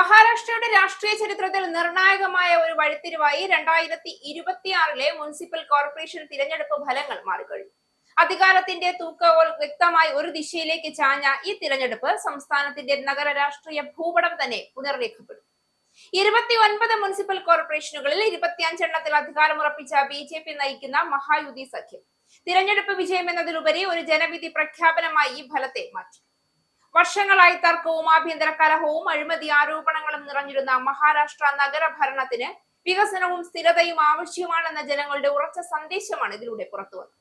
മഹാരാഷ്ട്രയുടെ രാഷ്ട്രീയ ചരിത്രത്തിൽ നിർണായകമായ ഒരു വഴിത്തിരിവായി 2026 മുനിസിപ്പൽ കോർപ്പറേഷൻ തിരഞ്ഞെടുപ്പ് ഫലങ്ങൾ മാറിക്കഴിഞ്ഞു. അധികാരത്തിന്റെ തൂക്കകോൽ വ്യക്തമായി ഒരു ദിശയിലേക്ക് ചാഞ്ഞ ഈ തിരഞ്ഞെടുപ്പ് സംസ്ഥാനത്തിന്റെ നഗര രാഷ്ട്രീയ ഭൂപടം തന്നെ പുനർരേഖപ്പെടും. 29 മുനിസിപ്പൽ കോർപ്പറേഷനുകളിൽ 25 എണ്ണത്തിൽ അധികാരമുറപ്പിച്ച BJP നയിക്കുന്ന മഹായുതി സഖ്യം തിരഞ്ഞെടുപ്പ് വിജയം എന്നതിലുപരി ഒരു ജനവിധി പ്രഖ്യാപനമായി ഈ ഫലത്തെ മാറ്റി. വർഷങ്ങളായി തർക്കവും ആഭ്യന്തര കലഹവും അഴിമതി ആരോപണങ്ങളും നിറഞ്ഞിരുന്ന മഹാരാഷ്ട്ര നഗരഭരണത്തിന് വികസനവും സ്ഥിരതയും ആവശ്യമാണെന്ന ജനങ്ങളുടെ ഉറച്ച സന്ദേശമാണ് ഇതിലൂടെ പുറത്തുവന്നത്.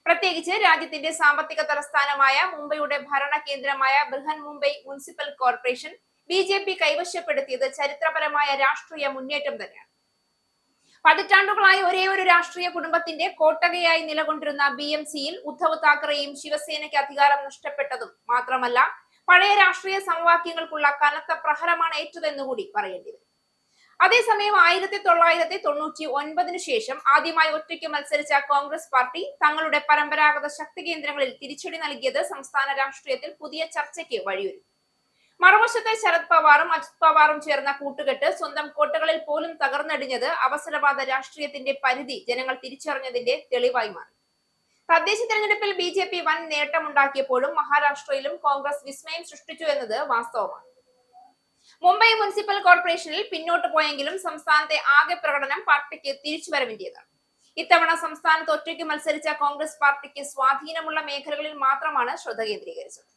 പ്രത്യേകിച്ച് രാജ്യത്തിന്റെ സാമ്പത്തിക തലസ്ഥാനമായ മുംബൈയുടെ ഭരണ കേന്ദ്രമായ Brihan Mumbai municipal corporation BJP കൈവശപ്പെടുത്തിയത് ചരിത്രപരമായ രാഷ്ട്രീയ മുന്നേറ്റം തന്നെയാണ്. പതിറ്റാണ്ടുകളായി ഒരേ ഒരു രാഷ്ട്രീയ കുടുംബത്തിന്റെ കോട്ടകയായി നിലകൊണ്ടിരുന്ന BMCയിൽ ഉദ്ധവ് താക്കറെയും ശിവസേനയ്ക്ക് അധികാരം നഷ്ടപ്പെട്ടതും മാത്രമല്ല, പഴയ രാഷ്ട്രീയ സമവാക്യങ്ങൾക്കുള്ള കനത്ത പ്രഹരമാണ് ഏറ്റതെന്നുകൂടി പറയേണ്ടി വരും. അതേസമയം 1999 ശേഷം ആദ്യമായി ഒറ്റയ്ക്ക് മത്സരിച്ച കോൺഗ്രസ് പാർട്ടി തങ്ങളുടെ പരമ്പരാഗത ശക്തി കേന്ദ്രങ്ങളിൽ തിരിച്ചടി നൽകിയത് സംസ്ഥാന രാഷ്ട്രീയത്തിൽ പുതിയ ചർച്ചയ്ക്ക് വഴിയൊരുക്കി. മറുവശത്തെ ശരത് പവാറും അജിത് പവാറും ചേർന്ന കൂട്ടുകെട്ട് സ്വന്തം കോട്ടകളിൽ പോലും തകർന്നടിഞ്ഞത് അവസരവാദ രാഷ്ട്രീയത്തിന്റെ പരിധി ജനങ്ങൾ തിരിച്ചറിഞ്ഞതിന്റെ തെളിവായി മാറി. തദ്ദേശ തെരഞ്ഞെടുപ്പിൽ BJP വൻ നേട്ടമുണ്ടാക്കിയപ്പോഴും മഹാരാഷ്ട്രയിലും കോൺഗ്രസ് വിസ്മയം സൃഷ്ടിച്ചു എന്നത് വാസ്തവമാണ്. മുംബൈ മുനിസിപ്പൽ കോർപ്പറേഷനിൽ പിന്നോട്ട് പോയെങ്കിലും സംസ്ഥാനത്തെ ആകെ പ്രകടനം പാർട്ടിക്ക് തിരിച്ചുവരവിന്റേതാണ്. ഇത്തവണ സംസ്ഥാനത്ത് ഒറ്റയ്ക്ക് മത്സരിച്ച കോൺഗ്രസ് പാർട്ടിക്ക് സ്വാധീനമുള്ള മേഖലകളിൽ മാത്രമാണ് ശ്രദ്ധ കേന്ദ്രീകരിച്ചത്.